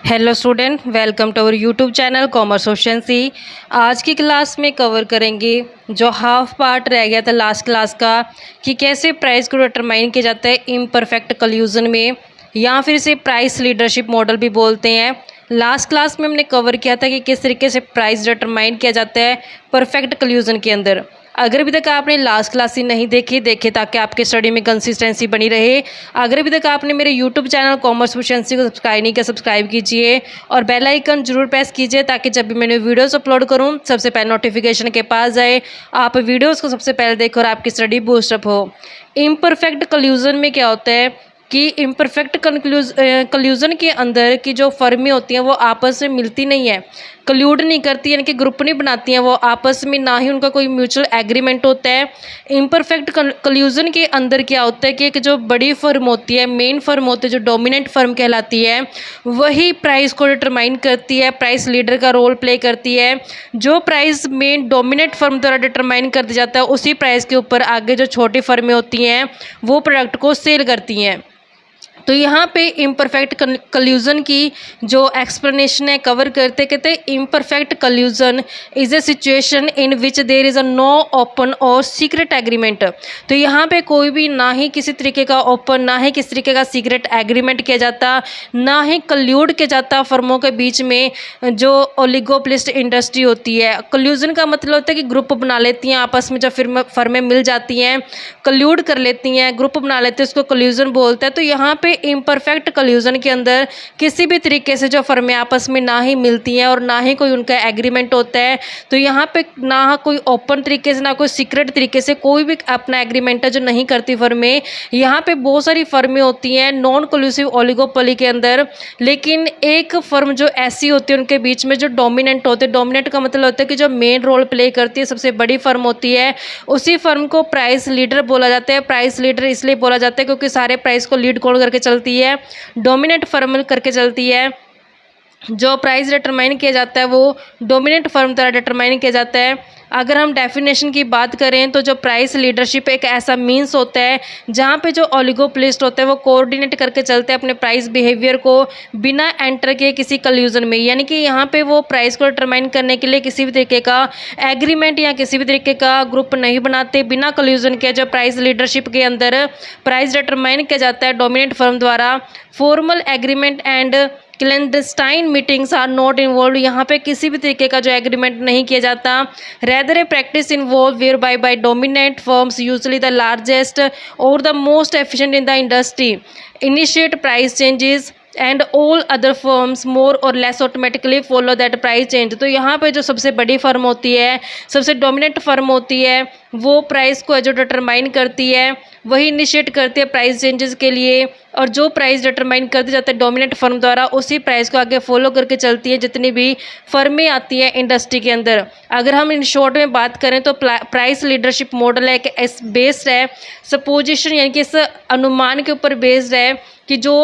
Hello student, welcome to our YouTube channel commerce option C. आज की class में cover करेंगे जो हाफ पार्ट रह गया था लास्ट क्लास का कि कैसे प्राइस को डिटरमाइन किया जाता है इम्परफेक्ट कल्यूजन में, या फिर इसे प्राइस लीडरशिप मॉडल भी बोलते हैं। लास्ट क्लास में हमने कवर किया था कि किस तरीके से प्राइस डिटरमाइन किया जाता है परफेक्ट कल्यूजन के अंदर। अगर अभी तक आपने लास्ट क्लास ही नहीं देखे ताकि आपके स्टडी में कंसिस्टेंसी बनी रहे। अगर अभी तक आपने मेरे यूट्यूब चैनल कॉमर्स एफिशिएंसी को सब्सक्राइब नहीं किया, सब्सक्राइब कीजिए और बेल आइकन जरूर प्रेस कीजिए ताकि जब भी मैंने वीडियोस अपलोड करूं सबसे पहले नोटिफिकेशन के पास जाए, आप वीडियोस को सबसे पहले देखो और आपकी स्टडी बूस्टअप हो। इम्परफेक्ट कल्यूजन में क्या होता है कि इम्परफेक्ट कल्यूजन के अंदर की जो फर्में होती हैं वो आपस में मिलती नहीं है, कल्यूड नहीं करती, यानी कि ग्रुप नहीं बनाती हैं वो आपस में, ना ही उनका कोई म्यूचुअल एग्रीमेंट होता है। इम्परफेक्ट कल्यूजन के अंदर क्या होता है कि एक जो बड़ी फर्म होती है, मेन फर्म होती है, जो डोमिनेंट फर्म कहलाती है, वही प्राइस को डिटरमाइन करती है, प्राइस लीडर का रोल प्ले करती है। जो प्राइस मेन डोमिनेंट फर्म द्वारा डिटरमाइन कर दिया जाता है उसी प्राइस के ऊपर आगे जो छोटी फर्में होती हैं वो प्रोडक्ट को सेल करती हैं। तो यहाँ पे इम्परफेक्ट कल्यूजन की जो एक्सप्लेनेशन है कवर करते कहते imperfect collusion is a situation in which there is a no open or secret agreement. तो यहाँ पे कोई भी ना ही किसी तरीके का ओपन, ना ही किसी तरीके का सीक्रेट एग्रीमेंट किया जाता, ना ही कल्यूड किया जाता फर्मों के बीच में जो ओलिगोपोलिस्ट इंडस्ट्री होती है। कल्यूजन का मतलब होता है कि ग्रुप बना लेती हैं आपस में, जब फर्में मिल जाती हैं कल्यूड कर लेती हैं, ग्रुप बना लेते हैं, उसको कल्यूजन बोलते हैं। तो यहाँ पे इम्परफेक्ट कल्यूजन के अंदर किसी भी तरीके से जो फर्में आपस में ना ही मिलती हैं और ना ही कोई उनका एग्रीमेंट होता है, तो यहाँ पे ना कोई ओपन तरीके से ना कोई सीक्रेट तरीके से कोई भी अपना एग्रीमेंट है जो नहीं करती फर्में। यहाँ पे बहुत सारी फर्में होती हैं नॉन कल्यूसिव ओलिगोपोली के अंदर, लेकिन एक फर्म जो ऐसी होती है उनके बीच में जो डोमिनेंट होते हैं। डोमिनेंट का मतलब होता है कि जो मेन रोल प्ले करती है, सबसे बड़ी फर्म होती है, उसी फर्म को प्राइस लीडर बोला जाता है। प्राइस लीडर इसलिए बोला जाता है क्योंकि सारे प्राइस को लीड कौन करके चलती है, डोमिनेंट फर्म करके चलती है। जो प्राइस डिटरमाइन किया जाता है वो डोमिनेंट फर्म द्वारा डिटरमाइन किया जाता है। अगर हम डेफिनेशन की बात करें तो जो प्राइस लीडरशिप एक ऐसा मीन्स होता है जहाँ पे जो ओलिगोपोलिस्ट होते हैं वो कोऑर्डिनेट करके चलते हैं अपने प्राइस बिहेवियर को बिना एंटर किए किसी कल्यूजन में, यानी कि यहाँ पे वो प्राइस को डिटरमाइन करने के लिए किसी भी तरीके का एग्रीमेंट या किसी भी तरीके का ग्रुप नहीं बनाते बिना कल्यूजन के। जो प्राइस लीडरशिप के अंदर प्राइस डिटरमाइन किया जाता है डोमिनेंट फर्म द्वारा, formal agreement and clandestine meetings are not involve. यहाँ पे किसी भी तरीके का जो एग्रीमेंट नहीं किया जाता, rather a practice involve whereby dominant firms usually the largest और the most efficient in the industry initiate price changes and all other firms more or less automatically follow that price change. तो यहाँ पे जो सबसे बड़ी firm होती है, सबसे डोमिनेंट फर्म होती है, वो प्राइस को जो डिटरमाइन करती है वही इनिशिएट करती है प्राइस चेंजेस के लिए, और जो प्राइस डिटरमाइन कर दिया जाता है डोमिनेंट फर्म द्वारा उसी प्राइस को आगे फॉलो करके चलती है जितनी भी फर्में आती हैं इंडस्ट्री के अंदर। अगर हम इन शॉर्ट में बात करें तो प्राइस लीडरशिप मॉडल है कि इस बेस्ड है सपोजिशन, यानी कि इस अनुमान के ऊपर बेस्ड है कि जो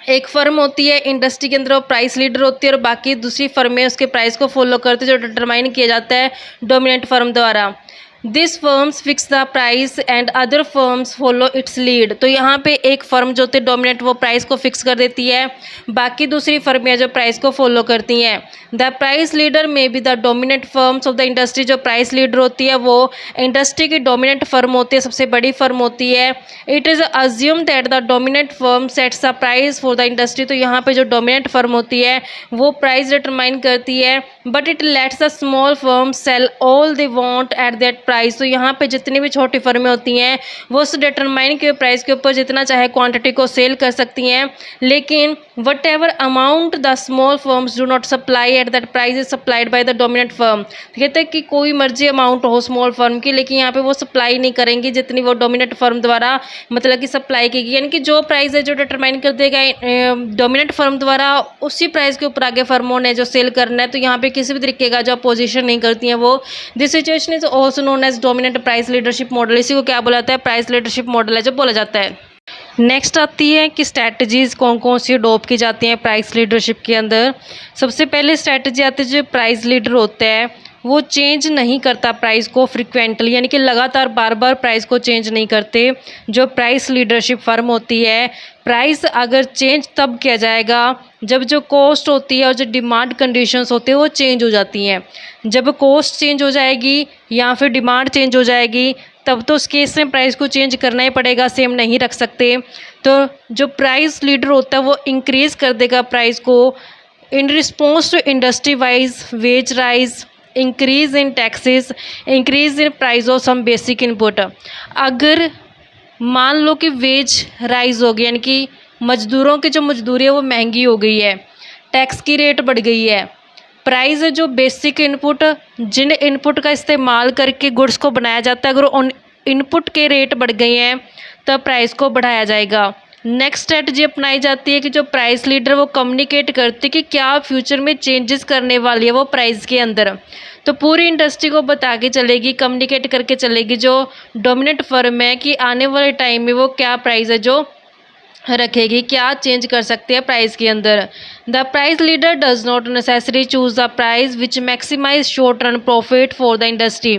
एक फर्म होती है इंडस्ट्री के अंदर वो प्राइस लीडर होती है और बाकी दूसरी फर्में उसके प्राइस को फॉलो करती है जो डिटरमाइन किया जाता है डोमिनेंट फर्म द्वारा। This firms fix the price and other firms follow it's lead. तो यहाँ पे एक फर्म जो होती है डोमिनेंट वो प्राइस को फिक्स कर देती है, बाकी दूसरी फर्में जो प्राइस को फॉलो करती हैं। द प्राइस लीडर में be the dominant firms of the industry. जो प्राइस लीडर होती है वो इंडस्ट्री की डोमिनेंट फर्म होती है, सबसे बड़ी फर्म होती है। It is assume that the dominant firm sets the price for the industry. तो यहाँ पे जो डोमिनेंट फर्म होती है वो प्राइस डिटरमाइन करती है, but it lets the small firm sell all they want at that price. तो यहाँ पे जितनी भी छोटी फर्में होती हैं वो उस डिटरमाइन के प्राइस के ऊपर जितना चाहे क्वांटिटी को सेल कर सकती हैं, लेकिन what ever amount the small firms do not supply eight that price is supplied by the dominant firm. कहते हैं कि कोई मर्जी अमाउंट हो स्मॉल फर्म की, लेकिन यहाँ पे वो सप्लाई नहीं करेंगी जितनी वो डोमिनेंट फर्म द्वारा मतलब कि सप्लाई की, यानी कि जो प्राइस है जो डिटरमाइन कर देगा डोमिनेंट फर्म द्वारा उसी प्राइस के ऊपर आगे फर्मों ने जो सेल करना है। तो यहाँ पे किसी भी तरीके का जो अपोजिशन नहीं करती हैं वो। This situation is also known as dominant price leadership model. इसी को क्या बोला जाता है, प्राइस लीडरशिप मॉडल है जो बोला जाता है। नेक्स्ट आती है कि स्ट्रैटेजीज़ कौन कौन सी अडॉप्ट की जाती हैं प्राइस लीडरशिप के अंदर। सबसे पहले स्ट्रैटेजी आती है जो प्राइस लीडर होता है वो चेंज नहीं करता प्राइस को फ्रिक्वेंटली, यानी कि लगातार बार बार प्राइस को चेंज नहीं करते। जो प्राइस लीडरशिप फर्म होती है, प्राइस अगर चेंज तब किया जाएगा जब जो कॉस्ट होती है और जो डिमांड कंडीशंस होते हैं वो चेंज हो जाती हैं। जब कॉस्ट चेंज हो जाएगी या फिर डिमांड चेंज हो जाएगी तब तो उस केस में प्राइस को चेंज करना ही पड़ेगा, सेम नहीं रख सकते। तो जो प्राइस लीडर होता है वो इंक्रीज़ कर देगा प्राइस को in response to industry wise wage rise, increase in taxes, increase in price of some basic input. अगर मान लो कि वेज राइज हो गई, यानी कि मजदूरों की जो मजदूरी है वो महंगी हो गई है, टैक्स की रेट बढ़ गई है, प्राइस जो बेसिक इनपुट जिन इनपुट का इस्तेमाल करके गुड्स को बनाया जाता है, अगर उन इनपुट के रेट बढ़ गए हैं तब प्राइस को बढ़ाया जाएगा। नेक्स्ट स्ट्रेटजी अपनाई जाती है कि जो प्राइस लीडर वो कम्युनिकेट करते कि क्या फ्यूचर में चेंजेस करने वाली है वो प्राइस के अंदर। तो पूरी इंडस्ट्री को बता के चलेगी, कम्युनिकेट करके चलेगी जो डोमिनेंट फर्म है कि आने वाले टाइम में वो क्या प्राइस है जो रखेगी, क्या चेंज कर सकते हैं प्राइस के अंदर। The price leader does not necessary choose the price which maximise short run profit for the industry.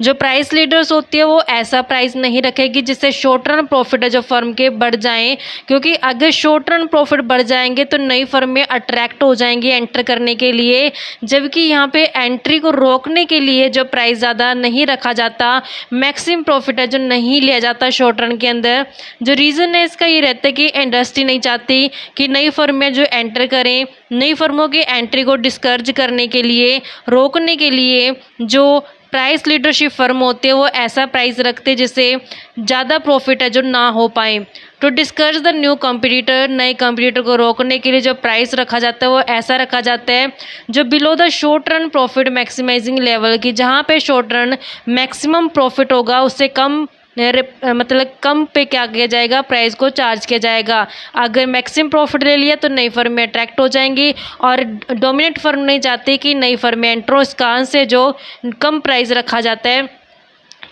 जो प्राइस लीडर्स होती है वो ऐसा प्राइस नहीं रखेगी जिससे शॉर्ट रन प्रॉफिट है जो फर्म के बढ़ जाएं, क्योंकि अगर शॉर्ट रन प्रॉफिट बढ़ जाएंगे तो नई फर्म में अट्रैक्ट हो जाएंगी एंटर करने के लिए, जबकि यहाँ पे एंट्री को रोकने के लिए जो प्राइस ज़्यादा नहीं रखा जाता, मैक्सिमम प्रॉफिट है जो नहीं लिया जाता शॉर्ट रन के अंदर। जो रीज़न है इसका ये रहता है कि इंडस्ट्री नहीं चाहती कि नई फर्में जो एंटर करें, नई फर्मों की एंट्री को डिस्करेज करने के लिए, रोकने के लिए जो प्राइस लीडरशिप फर्म होते हैं वो ऐसा प्राइस रखते हैं जिससे ज़्यादा प्रॉफिट है जो ना हो पाए। To discourage the new competitor, नए कंपटीटर को रोकने के लिए जो प्राइस रखा जाता है वो ऐसा रखा जाता है जो below the short run profit maximising level की, जहाँ पे शॉर्ट रन मैक्सिमम प्रॉफिट होगा उससे कम मतलब कम पे क्या किया जाएगा, प्राइस को चार्ज किया जाएगा। अगर मैक्सिमम प्रॉफिट ले लिया तो नई फर्म में अट्रैक्ट हो जाएंगी और डोमिनेंट फर्म नहीं चाहती कि नई फर्म में एंटर हो, इस कारण से जो कम प्राइस रखा जाता है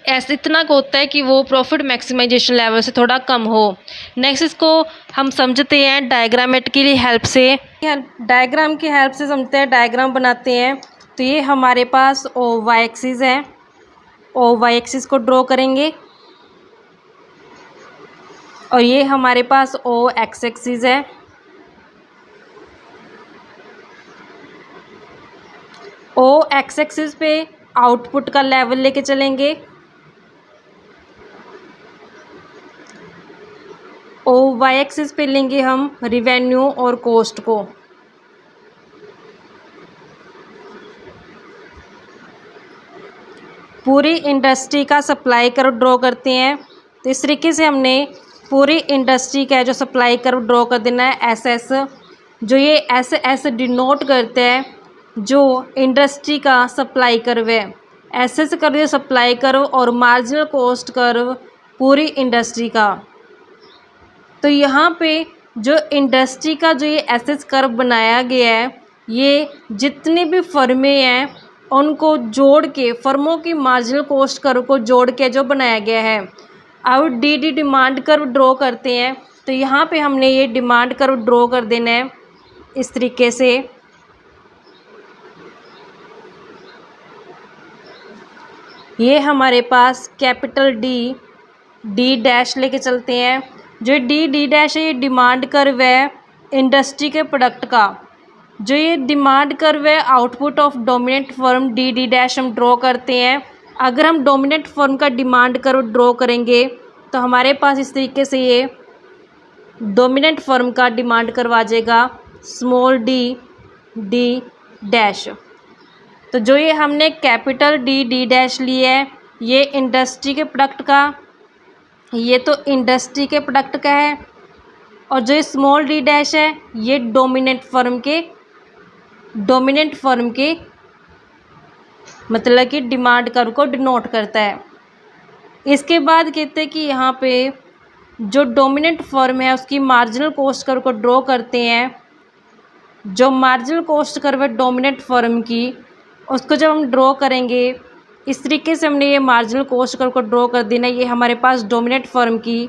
ऐसा इतना होता है कि वो प्रॉफिट मैक्सिमाइजेशन लेवल से थोड़ा कम हो। नेक्स्ट इसको हम समझते हैं डायग्रामेट की हेल्प से, डायग्राम की हेल्प से समझते हैं, डायग्राम बनाते हैं। तो ये हमारे पास ओ वाई एक्सिस है, ओ वाई एक्सिस को ड्रॉ करेंगे और ये हमारे पास ओ एक्स एक्सिस है। ओ एक्स एक्सिस पे आउटपुट का लेवल लेके चलेंगे, ओ वाई एक्सिस पे लेंगे हम रिवेन्यू और कॉस्ट को। पूरी इंडस्ट्री का सप्लाई कर्व ड्रॉ करते हैं। तो इस तरीके से हमने पूरी इंडस्ट्री का जो सप्लाई कर्व ड्रॉ कर देना है एस एस, जो ये एस एस डिनोट करते हैं जो इंडस्ट्री का सप्लाई कर्व है। S S curve supply curve और मार्जिनल कॉस्ट कर्व पूरी इंडस्ट्री का। तो यहाँ पे जो इंडस्ट्री का जो ये एस एस कर्व बनाया गया है, ये जितनी भी फर्में हैं उनको जोड़ के, फर्मों की मार्जिनल कॉस्ट कर्व को जोड़ के जो बनाया गया है। अब डी डिमांड कर्व ड्रॉ करते हैं। तो यहाँ पे हमने ये डिमांड कर्व ड्रॉ कर देना है इस तरीके से। ये हमारे पास कैपिटल डी डैश लेके चलते हैं। जो डी डैश है ये डिमांड कर्व है इंडस्ट्री के प्रोडक्ट का। जो ये डिमांड कर्व है output of dominant firm D dash हम ड्रॉ करते हैं। अगर हम डोमिनेंट फर्म का डिमांड कर्व ड्रॉ करेंगे तो हमारे पास इस तरीके से ये डोमिनेंट फर्म का डिमांड कर्व आ जाएगा स्मॉल डी डैश। तो जो ये हमने कैपिटल डी डैश लिया है ये इंडस्ट्री के प्रोडक्ट का, ये तो इंडस्ट्री के प्रोडक्ट का है, और जो ये स्मॉल डी डैश है ये डोमिनेंट फर्म के मतलब कि डिमांड कर्व को डिनोट करता है। इसके बाद कहते हैं कि यहाँ पे जो डोमिनेंट फर्म है उसकी मार्जिनल कॉस्ट कर्व को ड्रॉ करते हैं। जो मार्जिनल कॉस्ट कर्व है डोमिनेंट फर्म की, उसको जब हम ड्रॉ करेंगे इस तरीके से हमने ये मार्जिनल कॉस्ट कर्व को ड्रॉ कर देना। ये हमारे पास डोमिनेंट फर्म की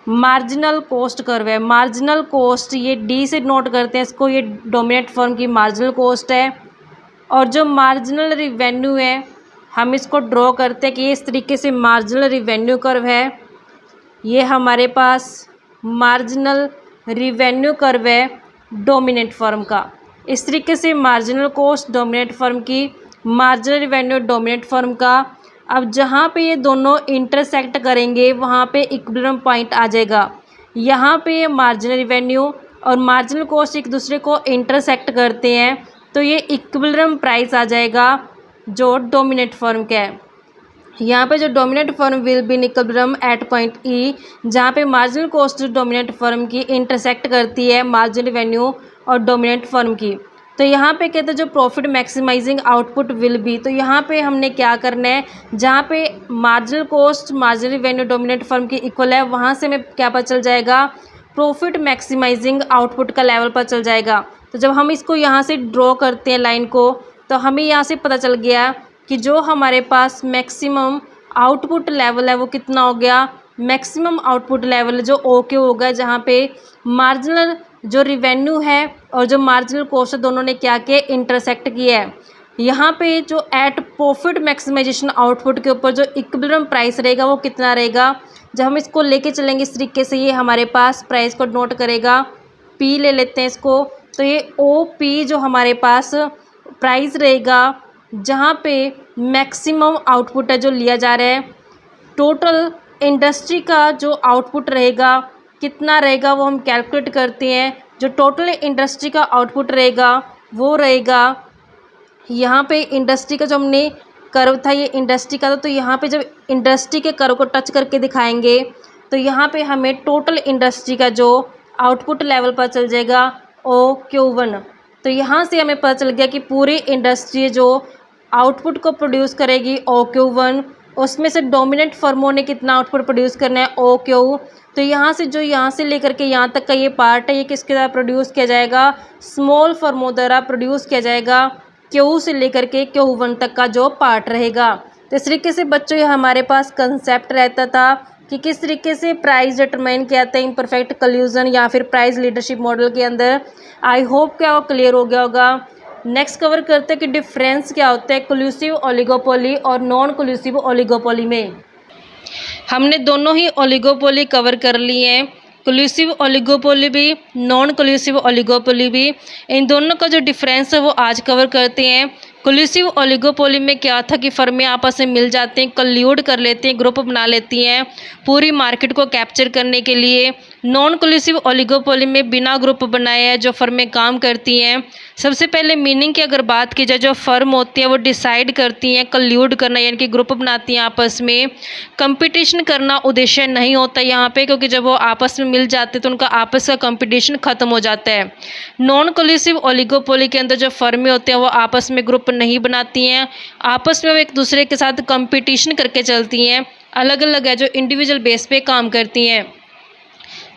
मार्जिनल कॉस्ट कर्व है। मार्जिनल कॉस्ट ये डी से नोट करते हैं इसको, ये डोमिनेंट फर्म की मार्जिनल कॉस्ट है। और जो मार्जिनल रिवेन्यू है हम इसको ड्रॉ करते हैं कि इस तरीके से मार्जिनल रिवेन्यू कर्व है। ये हमारे पास मार्जिनल रिवेन्यू कर्व है डोमिनेंट फर्म का। इस तरीके से मार्जिनल कॉस्ट डोमिनेंट फर्म की, मार्जिनल रिवेन्यू डोमिनेंट फर्म का। अब जहाँ पे ये दोनों इंटरसेक्ट करेंगे वहाँ पे इक्विलिब्रियम पॉइंट आ जाएगा। यहाँ पे ये मार्जिनल रिवेन्यू और मार्जिनल कॉस्ट एक दूसरे को इंटरसेक्ट करते हैं तो ये इक्विलिब्रियम प्राइस आ जाएगा जो डोमिनेंट फर्म का है। यहाँ पे जो dominant firm will be in equilibrium at point E, जहाँ पे मार्जिनल कॉस्ट डोमिनेंट फर्म की इंटरसेक्ट करती है मार्जिनल रिवेन्यू और डोमिनेंट फर्म की। तो यहाँ पे कहते हैं जो profit maximising output will be, तो यहाँ पे हमने क्या करना है, जहाँ पे marginal cost marginal revenue dominant firm की इक्वल है वहाँ से हमें क्या पता चल जाएगा, प्रॉफिट मैक्सिमाइजिंग आउटपुट का लेवल पता चल जाएगा। तो जब हम इसको यहाँ से ड्रॉ करते हैं लाइन को, तो हमें यहाँ से पता चल गया कि जो हमारे पास मैक्सिमम आउटपुट लेवल है वो कितना हो गया, मैक्सिमम आउटपुट लेवल जो ओके होगा, जहाँ पे मार्जिनल जो रिवेन्यू है और जो मार्जिनल कॉस्ट है दोनों ने क्या किया, इंटरसेक्ट किया है। यहाँ पे जो एट प्रॉफिट मैक्सिमाइजेशन आउटपुट के ऊपर जो इक्विलिब्रियम प्राइस रहेगा वो कितना रहेगा। जब हम इसको लेके चलेंगे इस तरीके से, ये हमारे पास प्राइस को नोट करेगा, पी ले लेते हैं इसको, तो ये ओ पी जो हमारे पास प्राइस रहेगा जहाँ पे मैक्सिमम आउटपुट है जो लिया जा रहा है। टोटल इंडस्ट्री का जो आउटपुट रहेगा कितना रहेगा वो हम कैलकुलेट करते हैं। जो टोटल इंडस्ट्री का आउटपुट रहेगा वो रहेगा, यहाँ पे इंडस्ट्री का जो हमने कर्व था ये इंडस्ट्री का था, तो यहाँ पे जब इंडस्ट्री के कर्व को टच करके दिखाएंगे तो यहाँ पे हमें टोटल इंडस्ट्री का जो आउटपुट लेवल पता चल जाएगा OQ1। तो यहाँ से हमें पता चल गया कि पूरी इंडस्ट्री जो आउटपुट को प्रोड्यूस करेगी OQ1, उसमें से डोमिनेंट फर्मों ने कितना आउटपुट प्रोड्यूस करना है OQ। तो यहाँ से जो यहाँ से लेकर के यहाँ तक का ये पार्ट है ये किसके द्वारा प्रोड्यूस किया जाएगा, स्मॉल फर्मों द्वारा प्रोड्यूस किया जाएगा। Q से लेकर के Q1 तक का जो पार्ट रहेगा। तो इस तरीके से बच्चों ये हमारे पास कंसेप्ट रहता था कि किस तरीके से प्राइस डिटरमाइन किया जाता है इम्परफेक्ट कल्यूजन या फिर प्राइस लीडरशिप मॉडल के अंदर। आई होप क्या वो क्लियर हो गया होगा। नेक्स्ट कवर करते हैं कि डिफरेंस क्या होता है कोल्यूसिव ओलिगोपोली और नॉन कोल्यूसिव ओलिगोपोली में। हमने दोनों ही ओलिगोपोली कवर कर लिए हैं, कोल्यूसिव ओलिगोपोली भी, नॉन कोल्यूसिव ओलिगोपोली भी। इन दोनों का जो डिफरेंस है वो आज कवर करते हैं। कोल्यूसिव ओलिगोपोली में क्या था कि फर्में आपस में मिल जाते हैं, कल्यूड कर लेते हैं, ग्रुप बना लेती हैं पूरी मार्केट को कैप्चर करने के लिए। नॉन कोल्यूसिव ओलिगोपोली में बिना ग्रुप बनाए हैं जो फर्में काम करती हैं। सबसे पहले मीनिंग की अगर बात की जाए, जो फर्म होती है वो डिसाइड करती हैं कल्यूड करना यानी कि ग्रुप बनाती हैं आपस में। कंपटीशन करना उद्देश्य नहीं होता यहाँ पे, क्योंकि जब वो आपस में मिल जाते तो उनका आपस का कंपटीशन खत्म हो जाता है। नॉन कोल्यूसिव ओलिगोपोली के अंदर जो फर्में होते हैं वो आपस में ग्रुप नहीं बनाती हैं, आपस में वो एक दूसरे के साथ कंपटीशन करके चलती हैं, अलग अलग है जो इंडिविजुअल बेस पे काम करती हैं।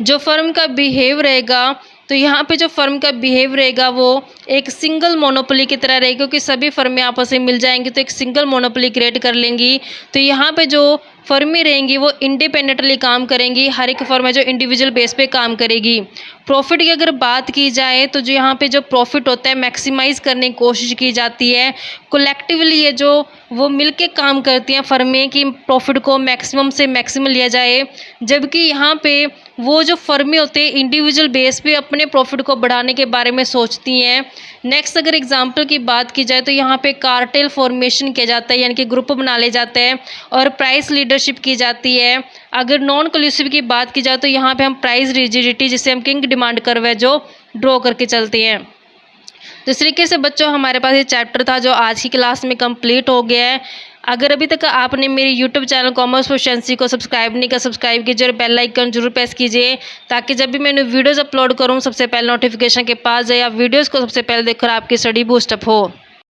जो फर्म का बिहेव रहेगा, तो यहाँ पे जो फर्म का बिहेव रहेगा वो एक सिंगल मोनोपोली की तरह रहेगी, क्योंकि सभी फर्में आपस में मिल जाएंगी तो एक सिंगल मोनोपोली क्रिएट कर लेंगी। तो यहाँ पे जो फर्में रहेंगी वो इंडिपेंडेंटली काम करेंगी, हर एक फर्म है जो इंडिविजुअल बेस पे काम करेगी। प्रॉफिट की अगर बात की जाए तो जो यहाँ पे जो प्रॉफिट होता है मैक्सिमाइज़ करने की कोशिश की जाती है। कलेक्टिवली ये जो वो मिलके काम करती हैं फर्में कि प्रॉफिट को मैक्सिमम से मैक्सिमम लिया जाए, जबकि यहाँ पे वो जो फर्में होते हैं इंडिविजुअल बेस पे अपने प्रॉफिट को बढ़ाने के बारे में सोचती हैं। नेक्स्ट अगर एग्जांपल की बात की जाए तो यहाँ पे कार्टेल फॉर्मेशन किया जाता है, यानी कि ग्रुप बना ले जाते हैं और प्राइस लीडरशिप की जाती है। अगर नॉन कोल्यूसिव की बात की जाए तो यहाँ पे हम प्राइस रिजिडिटी जिसे हम किंग डिमांड कर्व है जो ड्रॉ करके चलते हैं। तो इस तरीके से बच्चों हमारे पास ये चैप्टर था जो आज की क्लास में कंप्लीट हो गया है। अगर अभी तक आपने मेरे यूट्यूब चैनल कॉमर्स प्रोफिशिएंसी को सब्सक्राइब नहीं किया, सब्सक्राइब कीजिए और बेल आइकन जरूर प्रेस कीजिए, ताकि जब भी मैंने वीडियोज़ अपलोड करूँ सबसे पहले नोटिफिकेशन के पास जाए, या वीडियोज़ को सबसे पहले देखकर आपकी स्टडी बूस्टअप हो।